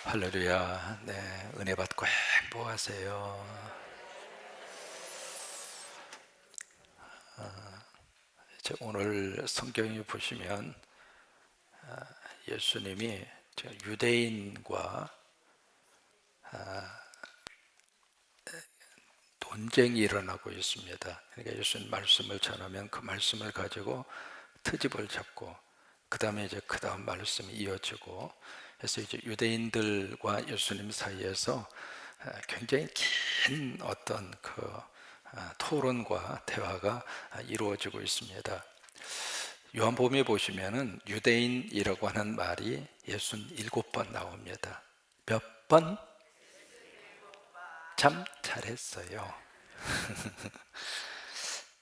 할렐루야. 네, 은혜 받고 행복하세요. 오늘 성경에 보시면 예수님이 유대인과 논쟁이 일어나고 있습니다. 그러니까 예수님 말씀을 전하면 그 말씀을 가지고 트집을 잡고 그 다음에 이제 그 다음 말씀이 이어지고 해서 이제 유대인들과 예수님 사이에서 굉장히 긴 어떤 토론과 대화가 이루어지고 있습니다. 요한복음에 보시면은 유대인이라고 하는 말이 67번 나옵니다. 몇 번? 참 잘했어요.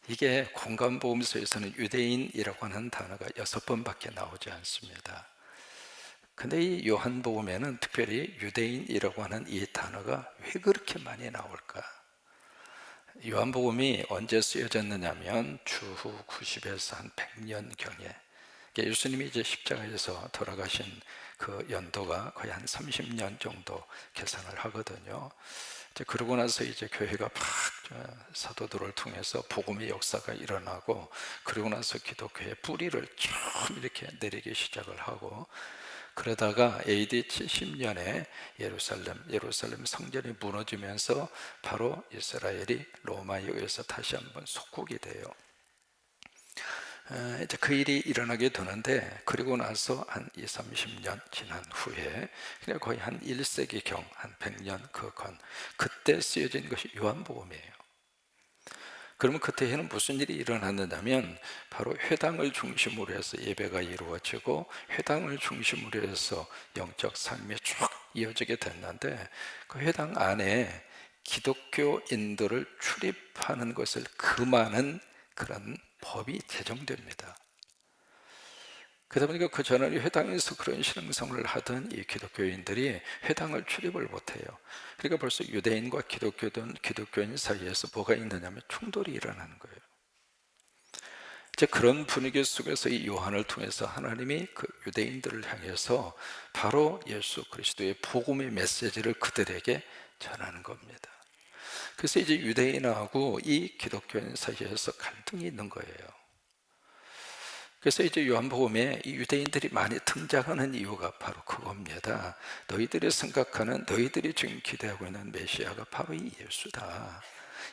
이게 공간보험서에서는 유대인이라고 하는 단어가 6번밖에 나오지 않습니다. 근데 이 요한복음에는 특별히 유대인이라고 하는 이 단어가 왜 그렇게 많이 나올까? 요한복음이 언제 쓰여졌느냐면 주후 90에서 한 100년경에 예수님이 이제 십자가에서 돌아가신 그 연도가 거의 한 30년 정도 계산을 하거든요. 이제 그러고 나서 이제 교회가 막 사도들을 통해서 복음의 역사가 일어나고, 그러고 나서 기독교의 뿌리를 쭉 이렇게 내리기 시작을 하고, 그러다가 AD 70년에 예루살렘 성전이 무너지면서 바로 이스라엘이 로마에 의해서 다시 한번 속국이 돼요. 이제 그 일이 일어나게 되는데, 그리고 나서 한 2, 30년 지난 후에 그냥 거의 한 1세기경 한 100년 그때 쓰여진 것이 요한복음이에요. 그러면 그때에는 무슨 일이 일어났느냐면 바로 회당을 중심으로 해서 예배가 이루어지고, 회당을 중심으로 해서 영적 삶이 쭉 이어지게 됐는데, 그 회당 안에 기독교인들을 출입하는 것을 금하는 그런 법이 제정됩니다. 그러다 보니까 그 전에 회당에서 그런 신앙생활을 하던 이 기독교인들이 회당을 출입을 못해요. 그러니까 벌써 유대인과 기독교인 사이에서 뭐가 있느냐면 충돌이 일어나는 거예요. 이제 그런 분위기 속에서 이 요한을 통해서 하나님이 그 유대인들을 향해서 바로 예수 그리스도의 복음의 메시지를 그들에게 전하는 겁니다. 그래서 이제 유대인하고 이 기독교인 사이에서 갈등이 있는 거예요. 그래서 이제 요한복음에 이 유대인들이 많이 등장하는 이유가 바로 그겁니다. 너희들이 생각하는, 너희들이 지금 기대하고 있는 메시아가 바로 이 예수다.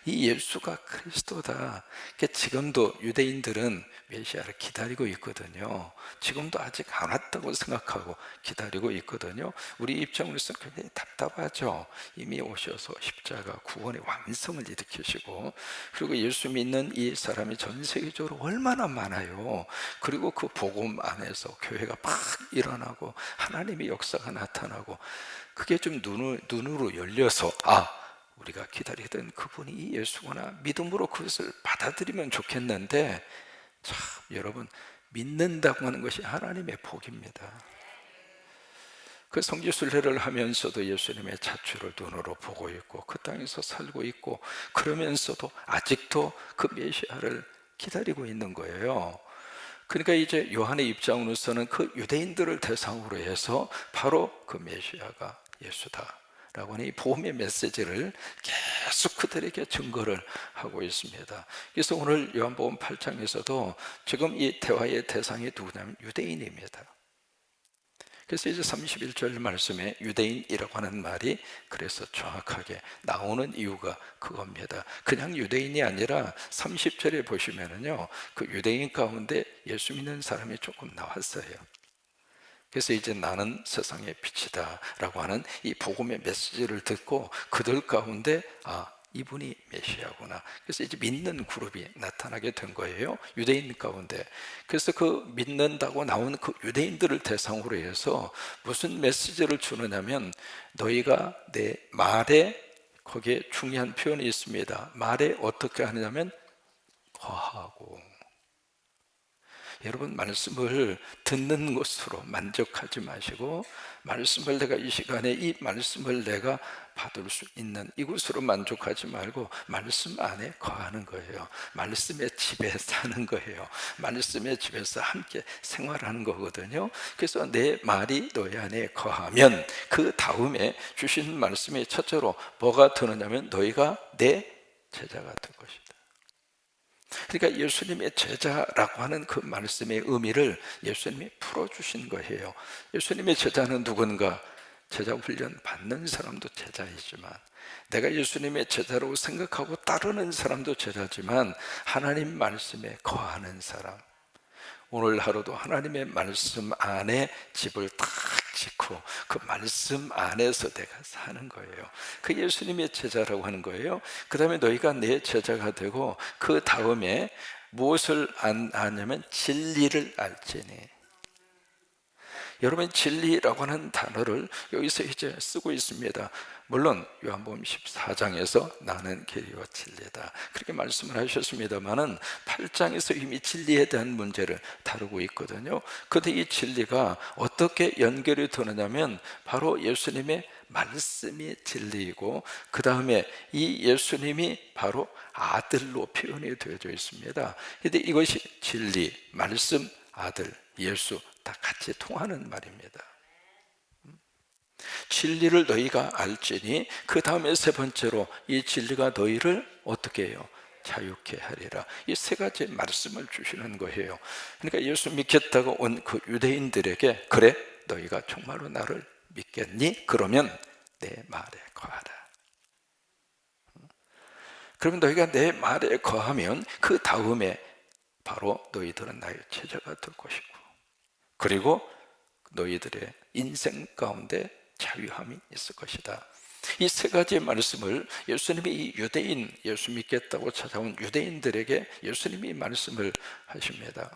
이 예수가 그리스도다. 그러니까 지금도 유대인들은 메시아를 기다리고 있거든요. 지금도 아직 안 왔다고 생각하고 기다리고 있거든요. 우리 입장으로서 굉장히 답답하죠. 이미 오셔서 십자가 구원의 완성을 일으키시고, 그리고 예수 믿는 이 사람이 전 세계적으로 얼마나 많아요. 그리고 그 복음 안에서 교회가 막 일어나고 하나님의 역사가 나타나고, 그게 좀 눈으로 열려서 우리가 기다리던 그분이 이 예수구나, 믿음으로 그것을 받아들이면 좋겠는데, 참 여러분, 믿는다고 하는 것이 하나님의 복입니다. 그 성지순례를 하면서도 예수님의 자취를 눈으로 보고 있고 그 땅에서 살고 있고, 그러면서도 아직도 그 메시아를 기다리고 있는 거예요. 그러니까 이제 요한의 입장으로서는 그 유대인들을 대상으로 해서 바로 그 메시아가 예수다 라고 하는 이 복음의 메시지를 계속 그들에게 증거를 하고 있습니다. 그래서 오늘 요한복음 8장에서도 지금 이 대화의 대상이 누구냐면 유대인입니다. 그래서 이제 31절 말씀에 유대인이라고 하는 말이 그래서 정확하게 나오는 이유가 그겁니다. 그냥 유대인이 아니라 30절에 보시면은요, 그 유대인 가운데 예수 믿는 사람이 조금 나왔어요. 그래서 이제 나는 세상의 빛이다 라고 하는 이 복음의 메시지를 듣고 그들 가운데 이분이 메시아구나. 그래서 이제 믿는 그룹이 나타나게 된 거예요, 유대인 가운데. 그래서 그 믿는다고 나온 그 유대인들을 대상으로 해서 무슨 메시지를 주느냐면, 너희가 내 말에, 거기에 중요한 표현이 있습니다. 말에 어떻게 하느냐면 거하고. 여러분, 말씀을 듣는 것으로 만족하지 마시고 말씀을 내가 이 시간에 이 말씀을 내가 받을 수 있는 이곳으로 만족하지 말고 말씀 안에 거하는 거예요. 말씀의 집에 사는 거예요. 말씀의 집에서 함께 생활하는 거거든요. 그래서 내 말이 너희 안에 거하면 그 다음에 주신 말씀의 첫째로 뭐가 드느냐면 너희가 내 제자가 될 것이다. 그러니까 예수님의 제자라고 하는 그 말씀의 의미를 예수님이 풀어주신 거예요. 예수님의 제자는 누군가? 제자 훈련 받는 사람도 제자이지만, 내가 예수님의 제자라고 생각하고 따르는 사람도 제자지만, 하나님 말씀에 거하는 사람, 오늘 하루도 하나님의 말씀 안에 집을 딱 짓고 그 말씀 안에서 내가 사는 거예요. 그 예수님의 제자라고 하는 거예요. 그 다음에 너희가 내 제자가 되고 그 다음에 무엇을 아냐면 진리를 알지니. 여러분, 진리라고 하는 단어를 여기서 이제 쓰고 있습니다. 물론 요한복음 14장에서 나는 길이와 진리다 그렇게 말씀을 하셨습니다만은 8장에서 이미 진리에 대한 문제를 다루고 있거든요. 그런데 이 진리가 어떻게 연결이 되느냐면 바로 예수님의 말씀이 진리이고, 그 다음에 이 예수님이 바로 아들로 표현이 되어져 있습니다. 그런데 이것이 진리, 말씀, 아들, 예수 다 같이 통하는 말입니다. 진리를 너희가 알지니, 그 다음에 세 번째로 이 진리가 너희를 어떻게 해요? 자유케 하리라. 이 세 가지 말씀을 주시는 거예요. 그러니까 예수 믿겠다고 온 그 유대인들에게, 그래 너희가 정말로 나를 믿겠니? 그러면 내 말에 거하라. 그러면 너희가 내 말에 거하면 그 다음에 바로 너희들은 나의 제자가 될 것이고, 그리고 너희들의 인생 가운데 자유함이 있을 것이다. 이 세 가지의 말씀을 예수님이 이 유대인, 예수 믿겠다고 찾아온 유대인들에게 예수님이 말씀을 하십니다.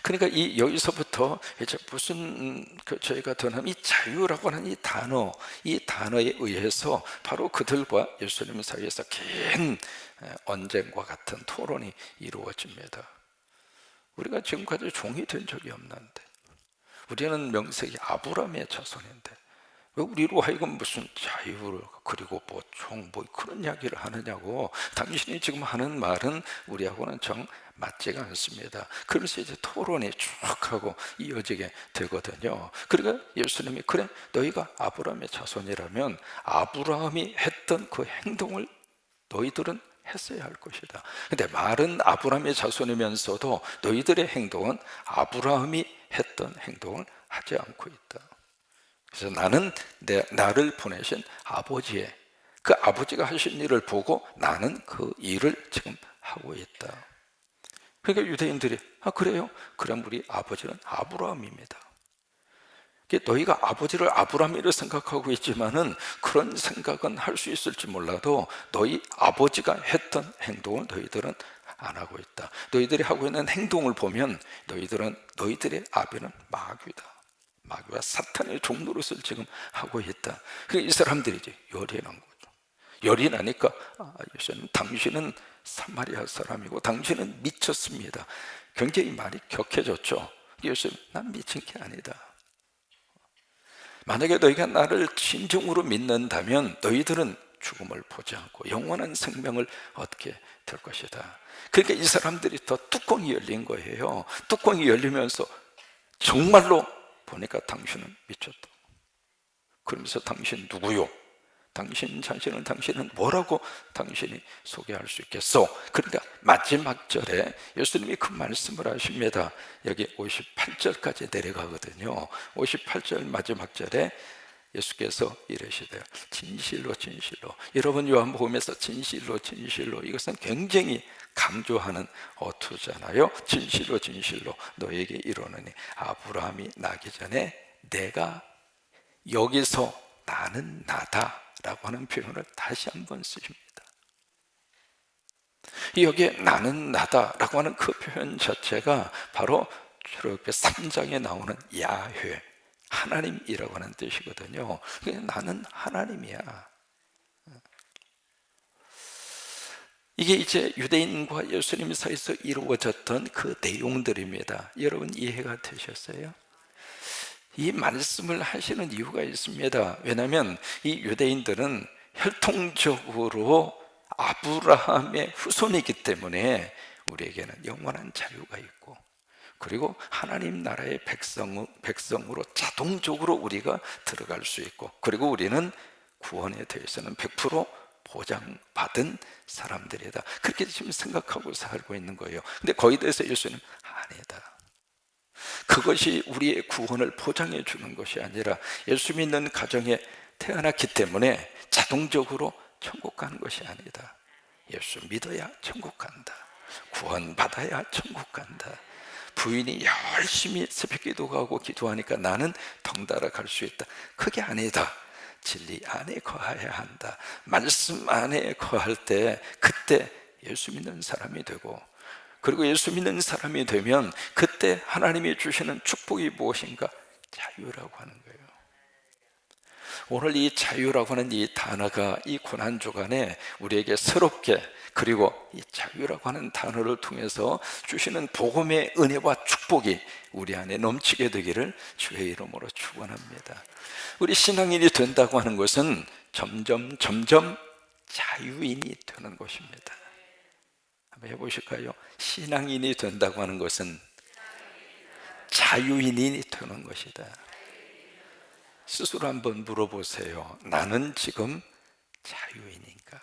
그러니까 여기서부터 이제 무슨 저희가 더하면 이 자유라고 하는 이 단어에 의해서 바로 그들과 예수님 사이에서 긴 언쟁과 같은 토론이 이루어집니다. 우리가 지금까지 종이 된 적이 없는데, 우리는 명색이 아브라함의 자손인데 왜 우리로 하여금 무슨 자유를 그리고 종 그런 이야기를 하느냐고. 당신이 지금 하는 말은 우리하고는 정 맞지가 않습니다. 그러면서 이제 토론이 쭉 하고 이어지게 되거든요. 그러니까 예수님이, 그래 너희가 아브라함의 자손이라면 아브라함이 했던 그 행동을 너희들은 했어야 할 것이다. 근데 말은 아브라함의 자손이면서도 너희들의 행동은 아브라함이 했던 행동을 하지 않고 있다. 그래서 나는 나를 보내신 아버지의 그 아버지가 하신 일을 보고 나는 그 일을 지금 하고 있다. 그러니까 유대인들이, 그래요? 그럼 우리 아버지는 아브라함입니다. 너희가 아버지를 아브라함이라 생각하고 있지만은 그런 생각은 할 수 있을지 몰라도 너희 아버지가 했던 행동을 너희들은 안 하고 있다. 너희들이 하고 있는 행동을 보면 너희들의 아비는 마귀와 사탄의 종노릇을 지금 하고 있다. 이 사람들이 이제 열이 난 거죠. 열이 나니까, 예수님 당신은 사마리아 사람이고 당신은 미쳤습니다. 굉장히 말이 격해졌죠. 예수님, 난 미친 게 아니다. 만약에 너희가 나를 진정으로 믿는다면 너희들은 죽음을 보지 않고 영원한 생명을 얻게 될 것이다. 그러니까 이 사람들이 더 뚜껑이 열린 거예요. 뚜껑이 열리면서 정말로 보니까 당신은 미쳤다. 그러면서 당신 누구요? 당신 자신은 당신은 뭐라고 당신이 소개할 수 있겠어? 그러니까 마지막 절에 예수님이 그 말씀을 하십니다. 여기 58절까지 내려가거든요. 58절 마지막 절에 예수께서 이르시되 진실로 진실로, 여러분 요한복음에서 진실로 진실로 이것은 굉장히 강조하는 어투잖아요. 진실로 진실로 너에게 이르노니 아브라함이 나기 전에 내가, 여기서 나는 나다 라고 하는 표현을 다시 한번 쓰십니다. 여기에 나는 나다 라고 하는 그 표현 자체가 바로 출애굽기 3장에 나오는 야훼, 하나님이라고 하는 뜻이거든요. 나는 하나님이야. 이게 이제 유대인과 예수님 사이에서 이루어졌던 그 내용들입니다. 여러분 이해가 되셨어요? 이 말씀을 하시는 이유가 있습니다. 왜냐하면 이 유대인들은 혈통적으로 아브라함의 후손이기 때문에 우리에게는 영원한 자유가 있고, 그리고 하나님 나라의 백성으로 자동적으로 우리가 들어갈 수 있고, 그리고 우리는 구원에 대해서는 100% 보장받은 사람들이다, 그렇게 지금 생각하고 살고 있는 거예요. 근데 거기에 대해서 예수님 아니다, 그것이 우리의 구원을 보장해 주는 것이 아니라 예수 믿는 가정에 태어났기 때문에 자동적으로 천국 가는 것이 아니다. 예수 믿어야 천국 간다, 구원받아야 천국 간다. 부인이 열심히 새벽 기도하고 기도하니까 나는 덩달아 갈 수 있다, 그게 아니다. 진리 안에 거해야 한다. 말씀 안에 거할 때 그때 예수 믿는 사람이 되고, 그리고 예수 믿는 사람이 되면 그때 하나님이 주시는 축복이 무엇인가? 자유라고 하는 거예요. 오늘 이 자유라고 하는 이 단어가 이 고난주간에 우리에게 새롭게, 그리고 이 자유라고 하는 단어를 통해서 주시는 복음의 은혜와 축복이 우리 안에 넘치게 되기를 주의 이름으로 축원합니다. 우리 신앙인이 된다고 하는 것은 점점 자유인이 되는 것입니다. 한번 해보실까요? 신앙인이 된다고 하는 것은 자유인이 되는 것이다. 스스로 한번 물어보세요. 나는 지금 자유인인가?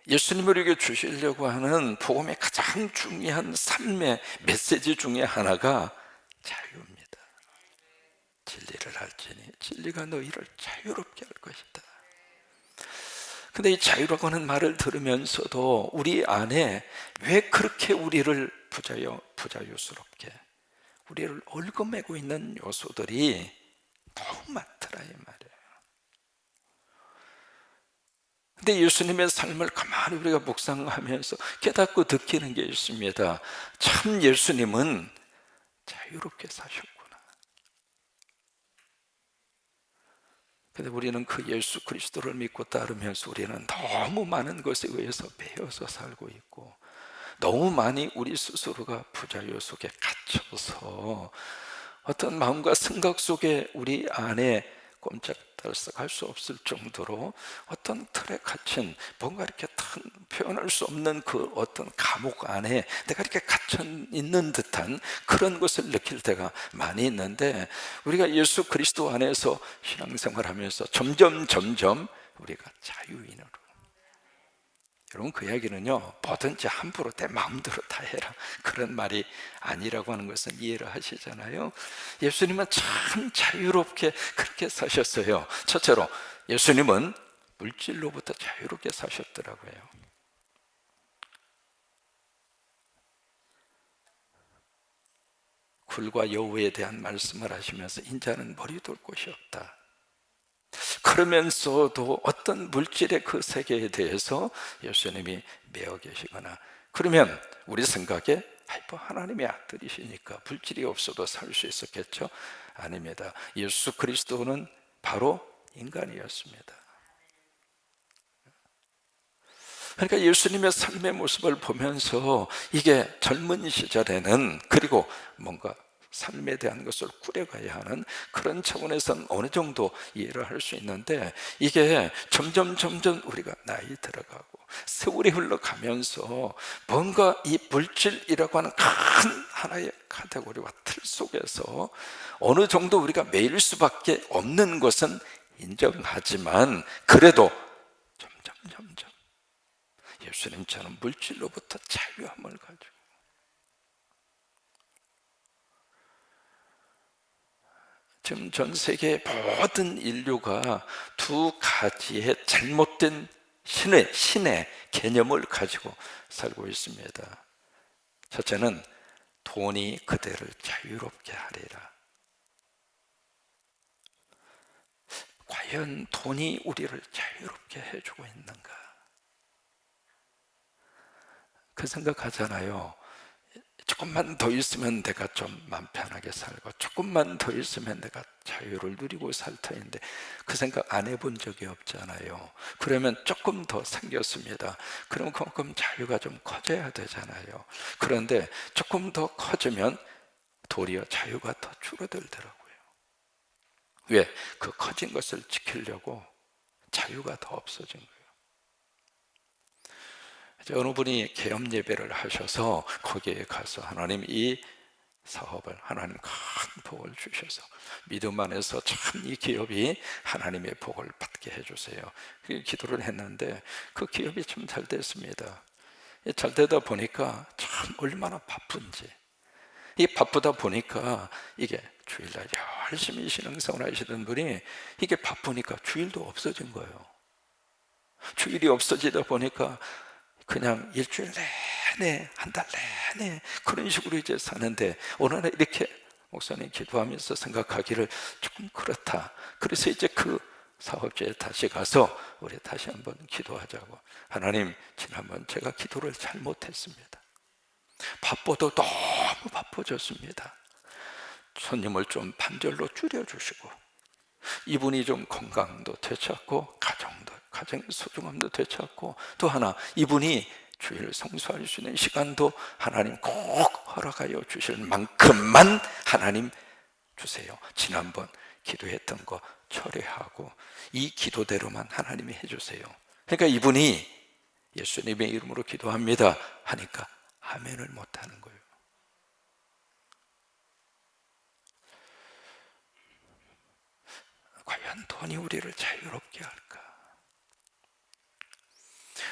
예수님을 우리에게 주시려고 하는 복음의 가장 중요한 삶의 메시지 중에 하나가 자유입니다. 진리를 알지니 진리가 너희를 자유롭게 할 것이다. 근데 이 자유라고 하는 말을 들으면서도 우리 안에 왜 그렇게 우리를 부자유스럽게, 우리를 얽어매고 있는 요소들이 너무 많더라 이 말이에요. 근데 예수님의 삶을 가만히 우리가 묵상하면서 깨닫고 느끼는 게 있습니다. 참 예수님은 자유롭게 사셨구나. 근데 우리는 그 예수 그리스도를 믿고 따르면서 우리는 너무 많은 것에 의해서 매여서 살고 있고, 너무 많이 우리 스스로가 부자유 속에 갇혀서 어떤 마음과 생각 속에 우리 안에 꼼짝달싹할 수 없을 정도로 어떤 틀에 갇힌, 뭔가 이렇게 표현할 수 없는 그 어떤 감옥 안에 내가 이렇게 갇혀 있는 듯한 그런 것을 느낄 때가 많이 있는데, 우리가 예수 그리스도 안에서 신앙생활하면서 점점 우리가 자유인으로, 여러분 그 이야기는요, 뭐든지 함부로 내 마음대로 다 해라 그런 말이 아니라고 하는 것은 이해를 하시잖아요. 예수님은 참 자유롭게 그렇게 사셨어요. 첫째로 예수님은 물질로부터 자유롭게 사셨더라고요. 굴과 여우에 대한 말씀을 하시면서 인자는 머리 둘 곳이 없다, 그러면서도 어떤 물질의 그 세계에 대해서 예수님이 매어 계시거나, 그러면 우리 생각에 뭐 하나님의 아들이시니까 물질이 없어도 살 수 있었겠죠? 아닙니다. 예수 그리스도는 바로 인간이었습니다. 그러니까 예수님의 삶의 모습을 보면서 이게 젊은 시절에는, 그리고 뭔가 삶에 대한 것을 꾸려가야 하는 그런 차원에서는 어느 정도 이해를 할 수 있는데, 이게 점점 우리가 나이 들어가고 세월이 흘러가면서 뭔가 이 물질이라고 하는 큰 하나의 카테고리와 틀 속에서 어느 정도 우리가 매일 수밖에 없는 것은 인정하지만, 그래도 점점 예수님처럼 물질로부터 자유함을 가지고, 지금 전 세계 모든 인류가 두 가지의 잘못된 신의 개념을 가지고 살고 있습니다. 첫째는 돈이 그대를 자유롭게 하리라. 과연 돈이 우리를 자유롭게 해주고 있는가? 그 생각하잖아요. 조금만 더 있으면 내가 좀 마음 편하게 살고, 조금만 더 있으면 내가 자유를 누리고 살 터인데 그 생각 안 해본 적이 없잖아요. 그러면 조금 더 생겼습니다. 그럼 그만큼 자유가 좀 커져야 되잖아요. 그런데 조금 더 커지면 도리어 자유가 더 줄어들더라고요. 왜? 그 커진 것을 지키려고 자유가 더 없어진 거예요. 어느 분이 계엄 예배를 하셔서 거기에 가서 하나님, 이 사업을 하나님 큰 복을 주셔서 믿음 안에서 참 이 기업이 하나님의 복을 받게 해주세요. 그 기도를 했는데 그 기업이 참 잘 됐습니다. 잘 되다 보니까 참 얼마나 바쁜지, 이 바쁘다 보니까 이게 주일날 열심히 신앙생활 하시던 분이 이게 바쁘니까 주일도 없어진 거예요. 주일이 없어지다 보니까 그냥 일주일 내내, 한 달 내내 그런 식으로 이제 사는데, 어느 날 이렇게 목사님 기도하면서 생각하기를 조금 그렇다. 그래서 이제 그 사업주에 다시 가서 우리 다시 한번 기도하자고. 하나님, 지난번 제가 기도를 잘못했습니다. 바빠도 너무 바빠졌습니다. 손님을 좀 반절로 줄여주시고, 이분이 좀 건강도 되찾고 가정 소중함도 되찾고, 또 하나 이분이 주일 성수할 수 있는 시간도 하나님 꼭 허락하여 주실 만큼만 하나님 주세요. 지난번 기도했던 거 철회하고 이 기도대로만 하나님이 해주세요. 그러니까 이분이 예수님의 이름으로 기도합니다 하니까 아멘을 못하는 거예요. 과연 돈이 우리를 자유롭게 할까?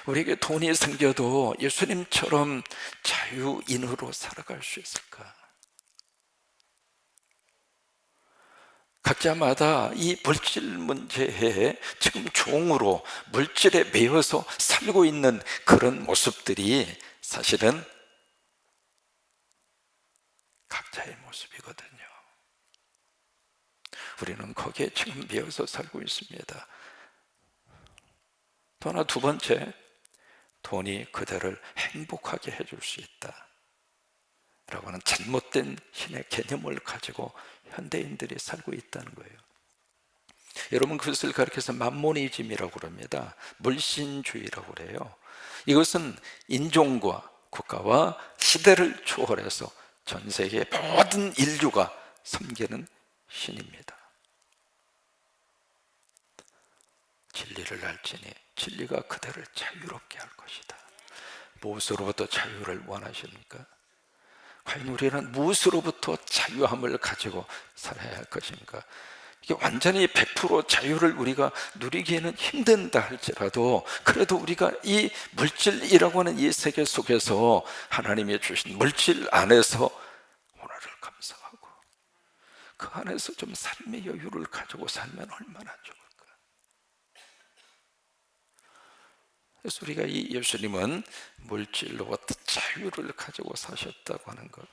우리에게 돈이 생겨도 예수님처럼 자유인으로 살아갈 수 있을까? 각자마다 이 물질 문제에 지금 종으로 물질에 매여서 살고 있는 그런 모습들이 사실은 각자의 모습이거든요. 우리는 거기에 지금 매여서 살고 있습니다. 또 하나, 두 번째, 돈이 그대를 행복하게 해줄 수 있다 라고 하는 잘못된 신의 개념을 가지고 현대인들이 살고 있다는 거예요. 여러분, 그것을 가리켜서 맘모니즘이라고 그럽니다. 물신주의라고 그래요. 이것은 인종과 국가와 시대를 초월해서 전 세계 모든 인류가 섬기는 신입니다. 진리를 알지니 진리가 그대를 자유롭게 할 것이다. 무엇으로부터 자유를 원하십니까? 과연 우리는 무엇으로부터 자유함을 가지고 살아야 할 것인가? 이게 완전히 100% 자유를 우리가 누리기에는 힘든다 할지라도, 그래도 우리가 이 물질이라고 하는 이 세계 속에서 하나님이 주신 물질 안에서 오늘을 감사하고 그 안에서 좀 삶의 여유를 가지고 살면 얼마나 좋을까? 그래서 우리가 이 예수님은 물질로부터 자유를 가지고 사셨다고 하는 것.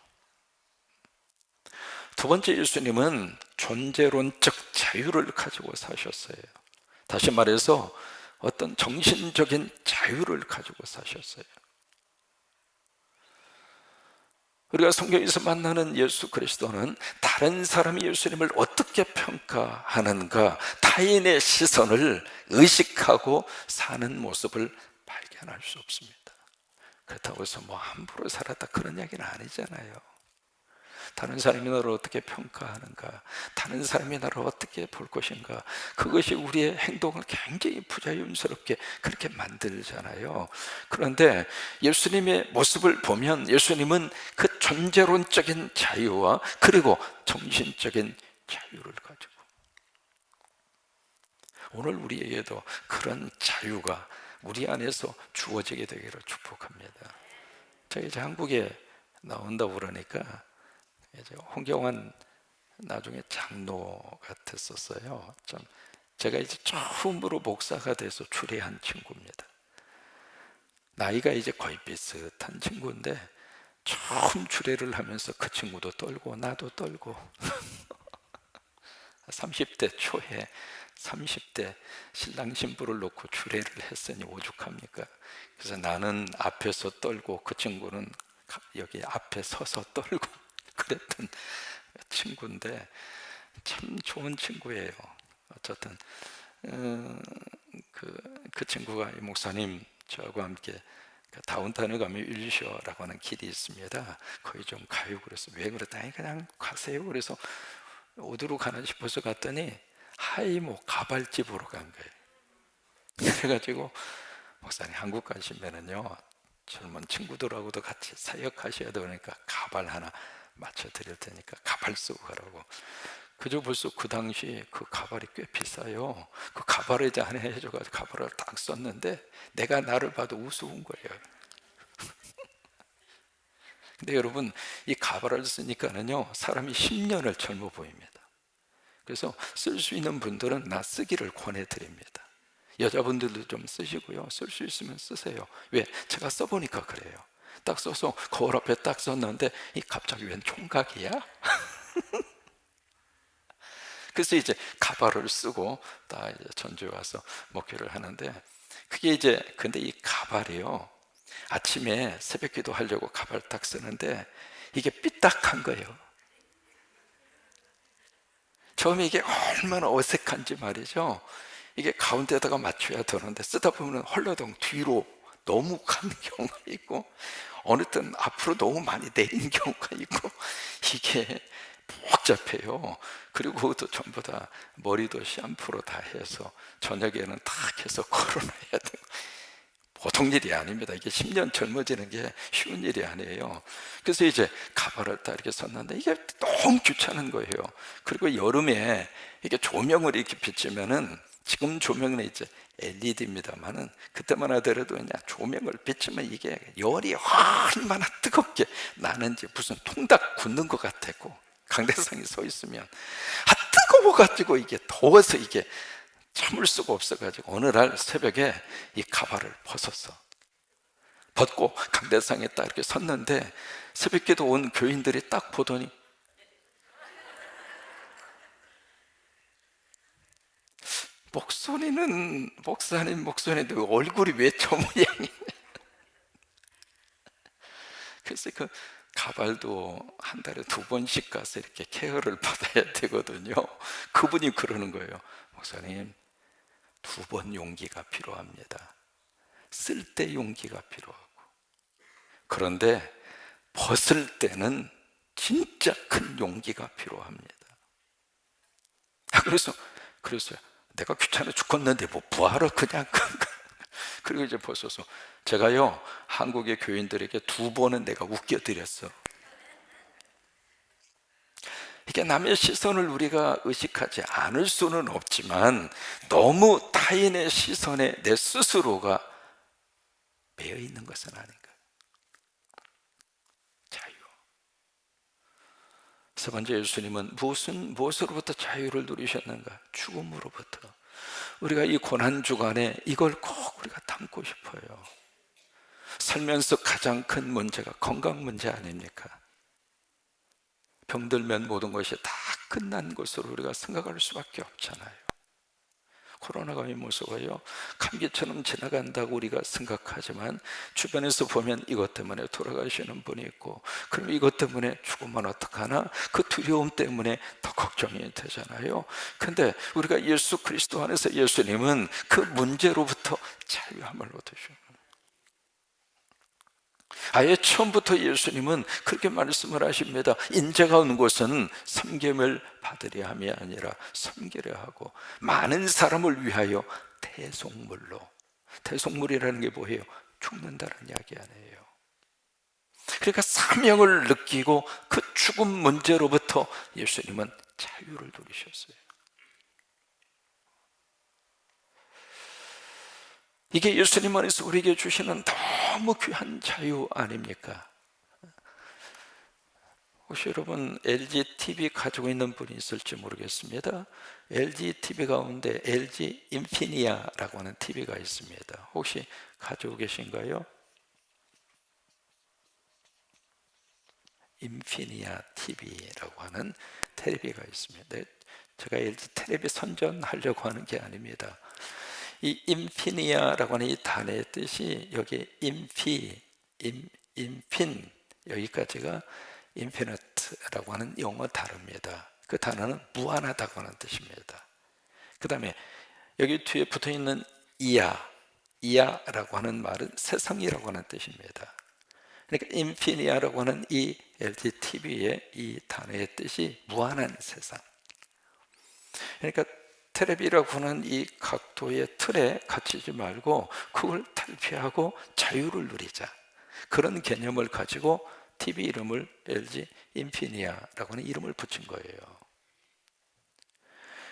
두 번째, 예수님은 존재론적 자유를 가지고 사셨어요. 다시 말해서 어떤 정신적인 자유를 가지고 사셨어요. 우리가 성경에서 만나는 예수 그리스도는 다른 사람이 예수님을 어떻게 평가하는가, 타인의 시선을 의식하고 사는 모습을 발견할 수 없습니다. 그렇다고 해서 뭐 함부로 살았다 그런 이야기는 아니잖아요. 다른 사람이 나를 어떻게 평가하는가, 다른 사람이 나를 어떻게 볼 것인가, 그것이 우리의 행동을 굉장히 부자연스럽게 그렇게 만들잖아요. 그런데 예수님의 모습을 보면 예수님은 그 존재론적인 자유와 그리고 정신적인 자유를 가지고, 오늘 우리에게도 그런 자유가 우리 안에서 주어지게 되기를 축복합니다. 제가 이제 한국에 나온다고 그러니까 이제 홍경환 나중에 장로 같았었어요. 좀 제가 이제 처음으로 목사가 돼서 추례한 친구입니다. 나이가 이제 거의 비슷한 친구인데 처음 추례를 하면서 그 친구도 떨고 나도 떨고 30대 초에 30대 신랑 신부를 놓고 추례를 했으니 오죽합니까? 그래서 나는 앞에서 떨고 그 친구는 여기 앞에 서서 떨고 그랬던 친구인데 참 좋은 친구예요. 어쨌든 그 친구가 이 목사님 저하고 함께 다운타운에 가면 일리셔라고 하는 길이 있습니다. 거기 좀 가요. 그래서 왜 그랬더니 그냥 가세요. 그래서 어디로 가나 싶어서 갔더니 하이모 가발집으로 간 거예요. 그래가지고 목사님 한국 가시면은요 젊은 친구들하고도 같이 사역하셔야 되니까 가발 하나 맞춰 드릴 테니까 가발 쓰고 가라고. 그저 벌써 그 당시 그 가발이 꽤 비싸요. 그 가발을 이제 하나 해줘가지고 가발을 딱 썼는데 내가 나를 봐도 우스운 거예요. 근데 여러분 이 가발을 쓰니까는요 사람이 10년을 젊어 보입니다. 그래서 쓸 수 있는 분들은 나 쓰기를 권해드립니다. 여자분들도 좀 쓰시고요, 쓸 수 있으면 쓰세요. 왜? 제가 써보니까 그래요. 딱 써서 거울 앞에 딱 썼는데 이 갑자기 웬 총각이야? 그래서 이제 가발을 쓰고 딱 이제 전주에 와서 목회를 하는데 그게 이제 근데 이 가발이요 아침에 새벽기도 하려고 가발 딱 쓰는데 이게 삐딱한 거예요. 처음에 이게 얼마나 어색한지 말이죠. 이게 가운데다가 맞춰야 되는데 쓰다 보면 헐레덩 뒤로 너무 간 경우가 있고 어느 때는 앞으로 너무 많이 내린 경우가 있고 이게 복잡해요. 그리고 또 전부 다 머리도 샴푸로 다 해서 저녁에는 딱 해서 걸어놔야 되고 보통 일이 아닙니다. 이게 10년 젊어지는 게 쉬운 일이 아니에요. 그래서 이제 가발을 딱 이렇게 썼는데 이게 너무 귀찮은 거예요. 그리고 여름에 이게 조명을 이렇게 비치면은 지금 조명은 이제 LED입니다만은 그때만 하더라도 그냥 조명을 비치면 이게 열이 얼마나 뜨겁게 나는지 무슨 통닭 굽는 것 같았고 강대상이 서 있으면 뜨거워가지고 이게 더워서 이게 참을 수가 없어가지고 어느 날 새벽에 이 가발을 벗고 강대상에 딱 이렇게 섰는데 새벽기도 온 교인들이 딱 보더니 목사님 목소리인데 얼굴이 왜 저 모양이냐. 그래서 그 가발도 한 달에 2번씩 가서 이렇게 케어를 받아야 되거든요. 그분이 그러는 거예요. 목사님 2번 용기가 필요합니다. 쓸 때 용기가 필요하고 그런데 벗을 때는 진짜 큰 용기가 필요합니다. 그래서 내가 귀찮아 죽겠는데 뭐 부하러 그냥 그리고 이제 벗어서 제가요 한국의 교인들에게 2번은 내가 웃겨드렸어. 이게 남의 시선을 우리가 의식하지 않을 수는 없지만 너무 타인의 시선에 내 스스로가 매여 있는 것은 아닌가. 자유. 세 번째, 예수님은 무엇으로부터 자유를 누리셨는가? 죽음으로부터. 우리가 이 고난 주간에 이걸 꼭 우리가 담고 싶어요. 살면서 가장 큰 문제가 건강 문제 아닙니까? 병들면 모든 것이 다 끝난 것으로 우리가 생각할 수밖에 없잖아요. 코로나가 이 무서워요. 감기처럼 지나간다고 우리가 생각하지만 주변에서 보면 이것 때문에 돌아가시는 분이 있고 그럼 이것 때문에 죽으면 어떡하나? 그 두려움 때문에 더 걱정이 되잖아요. 근데 우리가 예수 그리스도 안에서 예수님은 그 문제로부터 자유함을 얻으셔요. 아예 처음부터 예수님은 그렇게 말씀을 하십니다. 인자가 온 곳은 섬김을 받으려 함이 아니라 섬기려 하고 많은 사람을 위하여 대속물로. 대속물이라는 게 뭐예요? 죽는다는 이야기 아니에요. 그러니까 사명을 느끼고 그 죽음 문제로부터 예수님은 자유를 누리셨어요. 이게 예수님 안에서 우리에게 주시는 너무 귀한 자유 아닙니까? 혹시 여러분 LG TV 가지고 있는 분이 있을지 모르겠습니다. LG TV 가운데 LG 인피니아라고 하는 TV가 있습니다. 혹시 가지고 계신가요? 인피니아 TV라고 하는 텔레비가 있습니다. 제가 LG 텔레비 선전하려고 하는 게 아닙니다. 이 인피니아라고 하는 이 단어의 뜻이 여기 인핀, 여기까지가 infinite라고 하는 영어 단어입니다. 그 단어는 무한하다고 하는 뜻입니다. 그 다음에 여기 뒤에 붙어있는 이하라고 하는 말은 세상이라고 하는 뜻입니다. 그러니까 인피니아라고 하는 이 LTTV의 이 단어의 뜻이 무한한 세상. 그러니까 테레비라고 하는 이 각도의 틀에 갇히지 말고 그걸 탈피하고 자유를 누리자, 그런 개념을 가지고 TV 이름을 LG 인피니아라고 하는 이름을 붙인 거예요.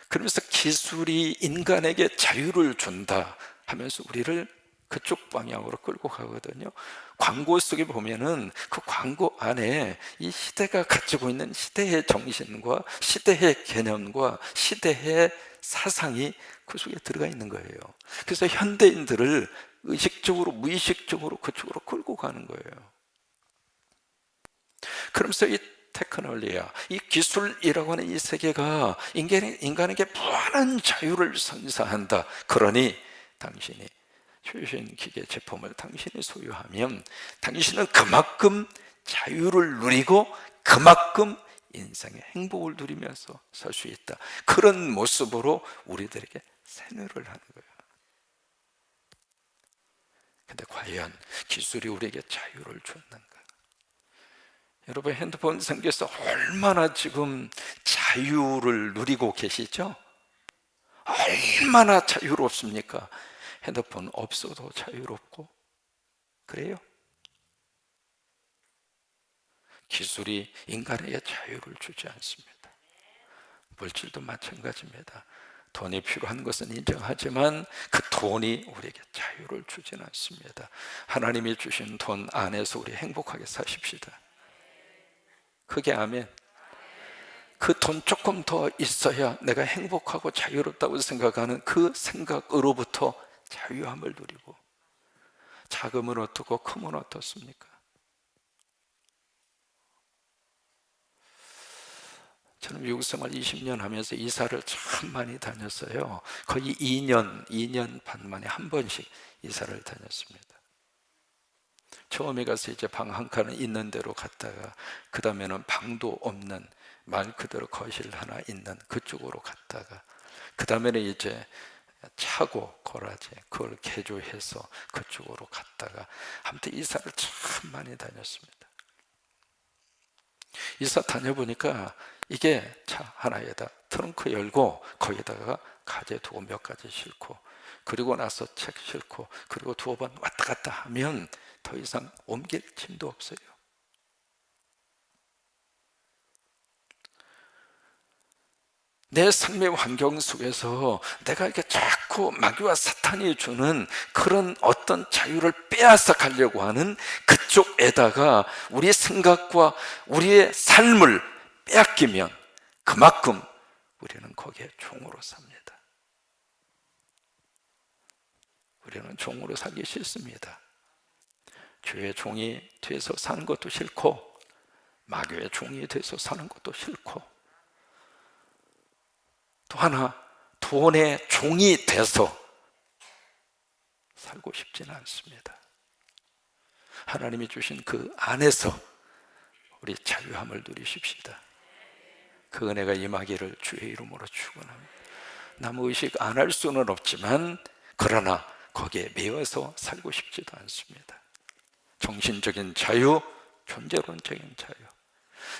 그러면서 기술이 인간에게 자유를 준다 하면서 우리를 그쪽 방향으로 끌고 가거든요. 광고 속에 보면은 그 광고 안에 이 시대가 가지고 있는 시대의 정신과 시대의 개념과 시대의 사상이 그 속에 들어가 있는 거예요. 그래서 현대인들을 의식적으로 무의식적으로 그쪽으로 끌고 가는 거예요. 그러면서 이 테크놀리아, 이 기술이라고 하는 이 세계가 인간에게 무한한 자유를 선사한다. 그러니 당신이 최신 기계 제품을 당신이 소유하면 당신은 그만큼 자유를 누리고 그만큼 인생의 행복을 누리면서 살 수 있다. 그런 모습으로 우리들에게 세뇌를 하는 거예요. 근데 과연 기술이 우리에게 자유를 줬는가? 여러분, 핸드폰 생겨서 얼마나 지금 자유를 누리고 계시죠? 얼마나 자유롭습니까? 핸드폰 없어도 자유롭고 그래요? 기술이 인간에게 자유를 주지 않습니다. 물질도 마찬가지입니다. 돈이 필요한 것은 인정하지만 그 돈이 우리에게 자유를 주지는 않습니다. 하나님이 주신 돈 안에서 우리 행복하게 사십시다. 크게 아멘. 그 돈 조금 더 있어야 내가 행복하고 자유롭다고 생각하는 그 생각으로부터 자유함을 누리고, 작으면 어떻고 크면 어떻습니까? 저는 미국 생활 20년 하면서 이사를 참 많이 다녔어요. 거의 2년 반 만에 한 번씩 이사를 다녔습니다. 처음에 가서 이제 방 한 칸은 있는 대로 갔다가, 그 다음에는 방도 없는 말 그대로 거실 하나 있는 그쪽으로 갔다가, 그 다음에는 이제 차고 거라지 그걸 개조해서 그쪽으로 갔다가, 아무튼 이사를 참 많이 다녔습니다. 이사 다녀보니까 이게 차 하나에다 트렁크 열고 거기다가 가재 두고 몇 가지 싣고, 그리고 나서 책 싣고, 그리고 두어 번 왔다 갔다 하면 더 이상 옮길 힘도 없어요. 내 삶의 환경 속에서 내가 이렇게 자꾸 마귀와 사탄이 주는 그런 어떤 자유를 빼앗아 가려고 하는 그쪽에다가 우리의 생각과 우리의 삶을 빼앗기면 그만큼 우리는 거기에 종으로 삽니다. 우리는 종으로 살기 싫습니다. 주의 종이 돼서 사는 것도 싫고, 마귀의 종이 돼서 사는 것도 싫고, 또 하나 돈의 종이 돼서 살고 싶지는 않습니다. 하나님이 주신 그 안에서 우리 자유함을 누리십시다. 그 은혜가 임하기를 주의 이름으로 축원합니다. 남 의식 안 할 수는 없지만, 그러나 거기에 매여서 살고 싶지도 않습니다. 정신적인 자유, 존재론적인 자유.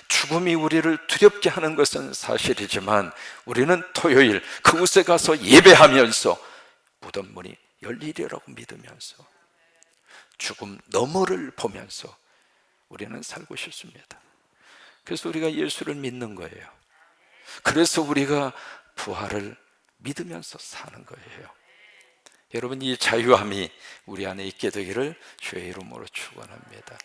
죽음이 우리를 두렵게 하는 것은 사실이지만 우리는 토요일 그곳에 가서 예배하면서 무덤 문이 열리리라고 믿으면서 죽음 너머를 보면서 우리는 살고 싶습니다. 그래서 우리가 예수를 믿는 거예요. 그래서 우리가 부활을 믿으면서 사는 거예요. 여러분, 이 자유함이 우리 안에 있게 되기를 주의 이름으로 축원합니다.